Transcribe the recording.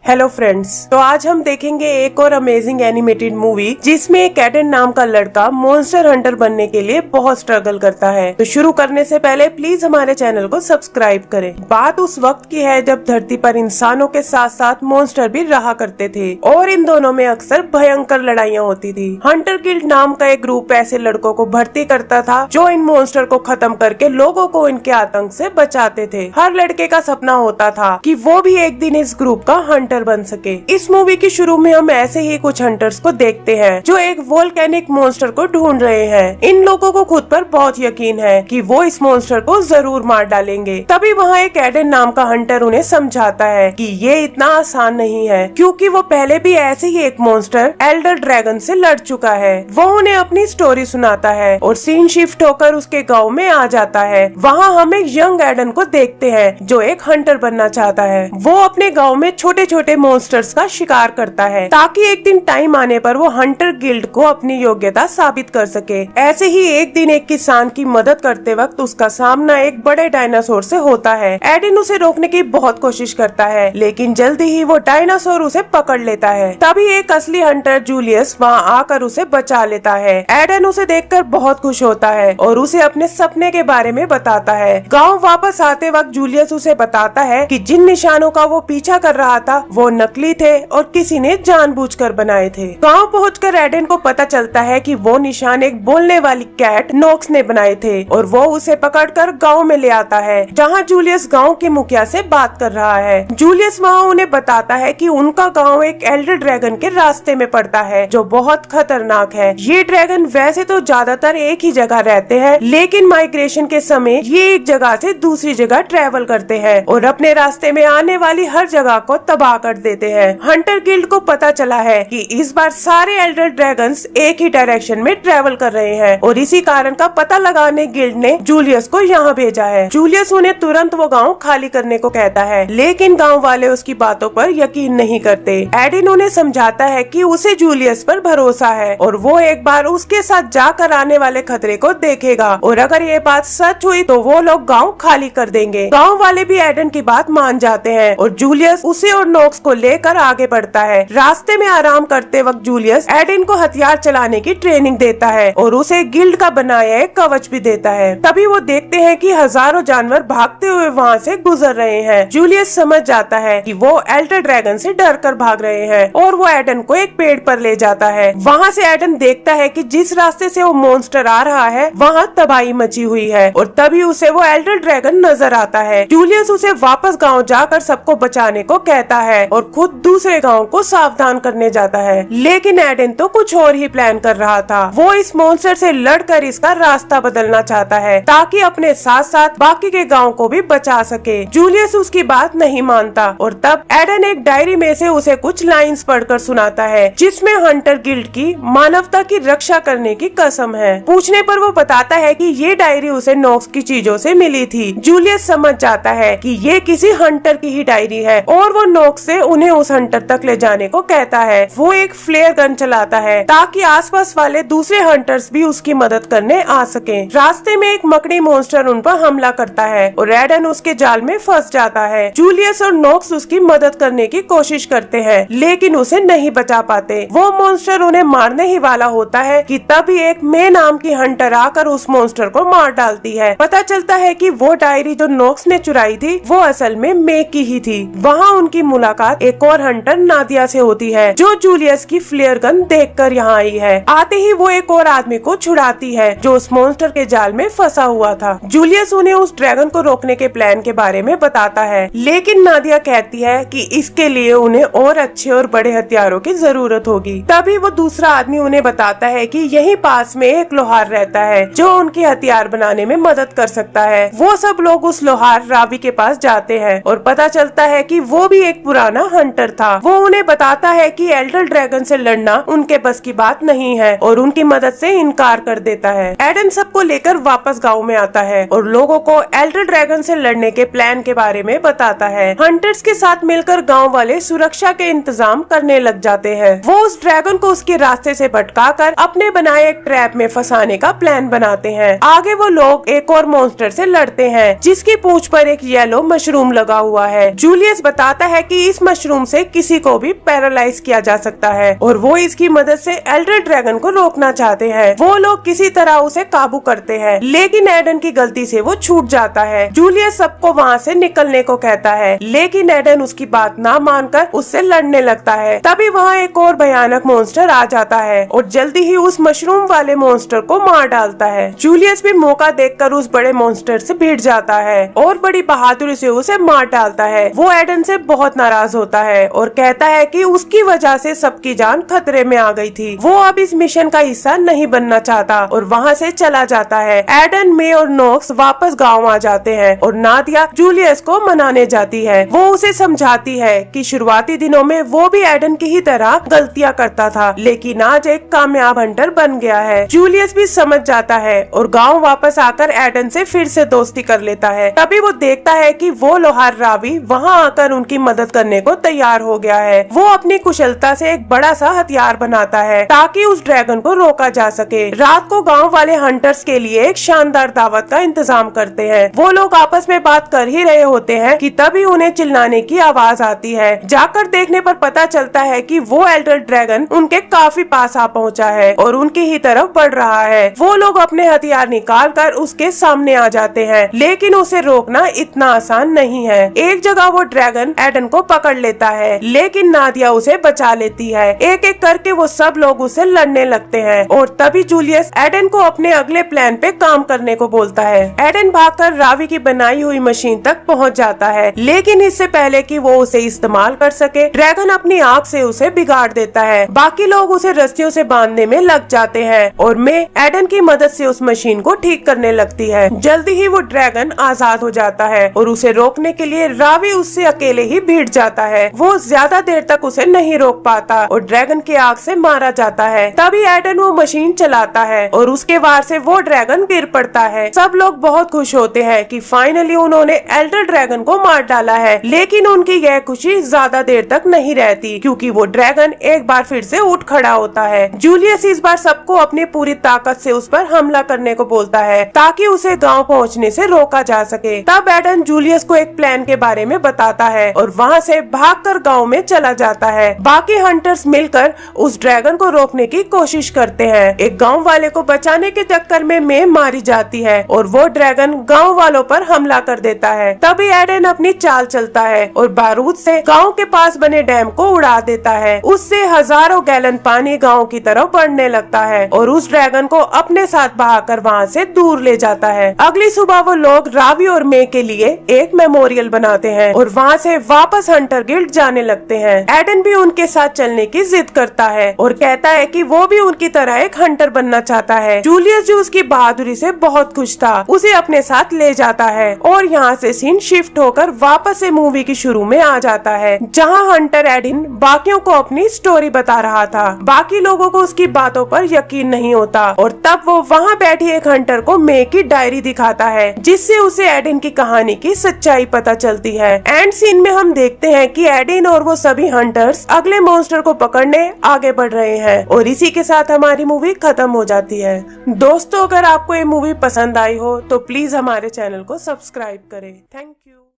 Hello friends, तो आज हम देखेंगे एक और अमेजिंग एनिमेटेड मूवी जिसमें एक एडन नाम का लड़का मॉन्स्टर हंटर बनने के लिए बहुत स्ट्रगल करता है। तो शुरू करने से पहले प्लीज हमारे चैनल को सब्सक्राइब करें। बात उस वक्त की है जब धरती पर इंसानों के साथ साथ मॉन्स्टर भी रहा करते थे और इन दोनों में अक्सर भयंकर लड़ाइयाँ होती थी। हंटर गिल्ड नाम का एक ग्रुप ऐसे लड़कों को भर्ती करता था जो इन मॉन्स्टर को खत्म करके लोगों को इनके आतंक से बचाते थे। हर लड़के का सपना होता था कि वो भी एक दिन इस ग्रुप का हंटर बन सके। इस मूवी की शुरू में हम ऐसे ही कुछ हंटर्स को देखते हैं जो एक वोल्केनिक मॉन्स्टर को ढूंढ रहे हैं। इन लोगों को खुद पर बहुत यकीन है कि वो इस मॉन्स्टर को जरूर मार डालेंगे। तभी वहाँ एक एडन नाम का हंटर उन्हें समझाता है कि ये इतना आसान नहीं है, क्योंकि वो पहले भी ऐसे ही एक मॉन्स्टर एल्डर ड्रैगन से लड़ चुका है। वो उन्हें अपनी स्टोरी सुनाता है और सीन शिफ्ट होकर उसके गाँव में आ जाता है। वहाँ हम एक यंग एडन को देखते हैं जो एक हंटर बनना चाहता है। वो अपने गाँव में छोटे छोटे मॉन्स्टर्स का शिकार करता है ताकि एक दिन टाइम आने पर वो हंटर गिल्ड को अपनी योग्यता साबित कर सके। ऐसे ही एक दिन एक किसान की मदद करते वक्त उसका सामना एक बड़े डायनासोर से होता है। एडन उसे रोकने की बहुत कोशिश करता है, लेकिन जल्दी ही वो डायनासोर उसे पकड़ लेता है। तभी एक असली हंटर जूलियस वहाँ आकर उसे बचा लेता है। एडन उसे देखकर बहुत खुश होता है और उसे अपने सपने के बारे में बताता है। गाँव वापस आते वक्त जूलियस उसे बताता है कि जिन निशानों का वो पीछा कर रहा था वो नकली थे और किसी ने जानबूझकर बनाए थे। गांव पहुंचकर एडन को पता चलता है कि वो निशान एक बोलने वाली कैट नॉक्स ने बनाए थे और वो उसे पकड़कर गांव में ले आता है, जहां जूलियस गांव के मुखिया से बात कर रहा है। जूलियस वहां उन्हें बताता है कि उनका गांव एक एल्डर ड्रैगन के रास्ते में पड़ता है जो बहुत खतरनाक है। ये ड्रैगन वैसे तो ज्यादातर एक ही जगह रहते हैं, लेकिन माइग्रेशन के समय ये एक जगह से दूसरी जगह ट्रेवल करते हैं और अपने रास्ते में आने वाली हर जगह को तबाह कर देते हैं। हंटर गिल्ड को पता चला है कि इस बार सारे एल्डर ड्रैगन्स एक ही डायरेक्शन में ट्रेवल कर रहे हैं और इसी कारण का पता लगाने गिल्ड ने जूलियस को यहाँ भेजा है। जूलियस उन्हें तुरंत वो गांव खाली करने को कहता है, लेकिन गांव वाले उसकी बातों पर यकीन नहीं करते। एडन उन्हें समझाता है कि उसे जूलियस पर भरोसा है और वो एक बार उसके साथ जाकर आने वाले खतरे को देखेगा और अगर ये बात सच हुई तो वो लोग गाँव खाली कर देंगे। गाँव वाले भी एडन की बात मान जाते हैं और जूलियस उसे और नॉक्स को लेकर आगे बढ़ता है। रास्ते में आराम करते वक्त जूलियस एडन को हथियार चलाने की ट्रेनिंग देता है और उसे गिल्ड का बनाया एक कवच भी देता है। तभी वो देखते हैं कि हजारों जानवर भागते हुए वहाँ से गुजर रहे हैं। जूलियस समझ जाता है कि वो एल्डर ड्रैगन से डर कर भाग रहे हैं और वो एडन को एक पेड़ पर ले जाता है। वहाँ से एडन देखता है कि जिस रास्ते से वो मॉन्स्टर आ रहा है वहाँ तबाही मची हुई है और तभी उसे वो एल्डर ड्रैगन नजर आता है। जूलियस उसे वापस गाँव जाकर सबको बचाने को कहता है और खुद दूसरे गांव को सावधान करने जाता है, लेकिन एडन तो कुछ और ही प्लान कर रहा था। वो इस मॉन्स्टर से लड़कर इसका रास्ता बदलना चाहता है ताकि अपने साथ साथ बाकी के गांव को भी बचा सके। जूलियस उसकी बात नहीं मानता और तब एडन एक डायरी में से उसे कुछ लाइंस पढ़कर सुनाता है जिसमें हंटर गिल्ड की मानवता की रक्षा करने की कसम है। पूछने पर वो बताता है कि ये डायरी उसे नॉक्स की चीजों से मिली थी। जूलियस समझ जाता है कि ये किसी हंटर की ही डायरी है और वो नॉक्स से उन्हें उस हंटर तक ले जाने को कहता है। वो एक फ्लेयर गन चलाता है ताकि आसपास वाले दूसरे हंटर्स भी उसकी मदद करने आ सकें। रास्ते में एक मकड़ी मॉन्स्टर उन पर हमला करता है और एडन उसके जाल में फंस जाता है। जूलियस और नॉक्स उसकी मदद करने की कोशिश करते हैं, लेकिन उसे नहीं बचा पाते। वो मॉन्स्टर उन्हें मारने ही वाला होता है कि तभी एक मे नाम की हंटर आकर उस मॉन्स्टर को मार डालती है। पता चलता है कि वो डायरी जो नॉक्स ने चुराई थी वो असल में मे की ही थी। वहाँ उनकी मुलाकात एक और हंटर नादिया से होती है जो जूलियस की फ्लेयर गन देखकर यहाँ आई है। आते ही वो एक और आदमी को छुड़ाती है जो उस मॉन्स्टर के जाल में फंसा हुआ था। जूलियस उन्हें उस ड्रैगन को रोकने के प्लान के बारे में बताता है, लेकिन नादिया कहती है कि इसके लिए उन्हें और अच्छे और बड़े हथियारों की जरूरत होगी। तभी वो दूसरा आदमी उन्हें बताता है कि यहीं पास में एक लोहार रहता है जो उनके हथियार बनाने में मदद कर सकता है। वो सब लोग उस लोहार रावी के पास जाते हैं और पता चलता है कि वो भी एक पुराना हंटर था। वो उन्हें बताता है कि एल्डर ड्रैगन से लड़ना उनके बस की बात नहीं है और उनकी मदद से इनकार कर देता है। एडन सबको लेकर वापस गांव में आता है और लोगों को एल्डर ड्रैगन से लड़ने के प्लान के बारे में बताता है। हंटर्स के साथ मिलकर गांव वाले सुरक्षा के इंतजाम करने लग जाते हैं। वो उस ड्रैगन को उसके रास्ते से भटकाकर अपने बनाए एक ट्रैप में फंसाने का प्लान बनाते हैं। आगे वो लोग एक और मॉन्स्टर से लड़ते हैं जिसकी पूंछ पर एक येलो मशरूम लगा हुआ है। जूलियस बताता है कि इस मशरूम से किसी को भी पैरालाइज किया जा सकता है और वो इसकी मदद से एल्डर ड्रैगन को रोकना चाहते हैं। वो लोग किसी तरह उसे काबू करते हैं, लेकिन एडन की गलती से वो छूट जाता है। जूलियस सबको वहाँ से निकलने को कहता है, लेकिन एडन उसकी बात ना मानकर उससे लड़ने लगता है। तभी वहाँ एक और भयानक मॉन्स्टर आ जाता है और जल्दी ही उस मशरूम वाले मॉन्स्टर को मार डालता है। जूलियस भी मौका देखकर उस बड़े मॉन्स्टर से भिड़ जाता है और बड़ी बहादुरी से उसे मार डालता है। वो एडन से बहुत नाराज होता है और कहता है कि उसकी वजह से सबकी जान खतरे में आ गई थी। वो अब इस मिशन का हिस्सा नहीं बनना चाहता और वहाँ से चला जाता है। एडन, मे और नोक्स वापस गाँव आ जाते हैं और नादिया जूलियस को मनाने जाती है। वो उसे समझाती है कि शुरुआती दिनों में वो भी एडन की ही तरह गलतियाँ करता था, लेकिन आज एक कामयाब हंटर बन गया है। जूलियस भी समझ जाता है और गाँव वापस आकर एडन से फिर से दोस्ती कर लेता है। तभी वो देखता है कि वो लोहार रावी वहाँ आकर उनकी मदद करने को तैयार हो गया है। वो अपनी कुशलता से एक बड़ा सा हथियार बनाता है ताकि उस ड्रैगन को रोका जा सके। रात को गाँव वाले हंटर्स के लिए एक शानदार दावत का इंतजाम करते हैं। वो लोग आपस में बात कर ही रहे होते हैं कि तभी उन्हें चिल्लाने की आवाज आती है। जाकर देखने पर पता चलता है कि वो एल्डर ड्रैगन उनके काफी पास आ पहुंचा है और उनकी ही तरफ बढ़ रहा है। वो लोग अपने हथियार निकालकर उसके सामने आ जाते हैं, लेकिन उसे रोकना इतना आसान नहीं है। एक जगह वो ड्रैगन एडन को पकड़ लेता है, लेकिन नादिया उसे बचा लेती है। एक एक करके वो सब लोग उसे लड़ने लगते हैं और तभी जूलियस एडन को अपने अगले प्लान पे काम करने को बोलता है। एडन भागकर रावी की बनाई हुई मशीन तक पहुंच जाता है, लेकिन इससे पहले कि वो उसे इस्तेमाल कर सके, ड्रैगन अपनी आग से उसे बिगाड़ देता है। बाकी लोग उसे रस्सियों से बांधने में लग जाते हैं और मे एडन की मदद से उस मशीन को ठीक करने लगती है। जल्दी ही वो ड्रैगन आजाद हो जाता है और उसे रोकने के लिए रावी उससे अकेले ही भिड़ जाता है। वो ज्यादा देर तक उसे नहीं रोक पाता और ड्रैगन की आग से मारा जाता है। तभी एडन वो मशीन चलाता है और उसके वार से वो ड्रैगन गिर पड़ता है। सब लोग बहुत खुश होते हैं कि फाइनली उन्होंने एल्डर ड्रैगन को मार डाला है, लेकिन उनकी यह खुशी ज्यादा देर तक नहीं रहती क्योंकि वो ड्रैगन एक बार फिर से उठ खड़ा होता है। जूलियस इस बार सबको अपनी पूरी ताकत से उस पर हमला करने को बोलता है ताकि उसे गांव पहुंचने से रोका जा सके। तब एडन जूलियस को एक प्लान के बारे में बताता है और वहां से भागकर गांव में चला जाता है। बाकी हंटर्स मिलकर उस ड्रैगन को रोकने की कोशिश करते हैं। एक गाँव वाले को बचाने के चक्कर में मे मारी जाती है और वो ड्रैगन गाँव वालों पर हमला कर देता है। तभी एडन अपनी चाल चलता है और बारूद से गांव के पास बने डैम को उड़ा देता है। उससे हजारों गैलन पानी गांव की तरफ बढ़ने लगता है और उस ड्रैगन को अपने साथ बहाकर वहां से दूर ले जाता है। अगली सुबह वो लोग रावी और मे के लिए एक मेमोरियल बनाते हैं और वहां से वापस हंटर गिल्ड जाने लगते हैं। एडन भी उनके साथ चलने की जिद करता है और कहता है कि वो भी उनकी तरह एक हंटर बनना चाहता है। जूलियस जो उसकी बहादुरी से बहुत खुश था, उसे अपने साथ ले जाता है और यहाँ से सीन शिफ्ट होकर वापस से मूवी की शुरू में आ जाता है, जहाँ हंटर एडन बाकियों को अपनी स्टोरी बता रहा था। बाकी लोगों को उसकी बातों पर यकीन नहीं होता और तब वो वहाँ बैठी एक हंटर को मे की डायरी दिखाता है, जिससे उसे एडन की कहानी की सच्चाई पता चलती है। एंड सीन में हम देखते हैं कि एडन और वो सभी हंटर्स अगले मॉन्स्टर को पकड़ने आगे बढ़ रहे हैं और इसी के साथ हमारी मूवी खत्म हो जाती है। दोस्तों, अगर आपको ये मूवी पसंद आई हो तो प्लीज हमारे चैनल को सब्सक्राइब करें। Thank you.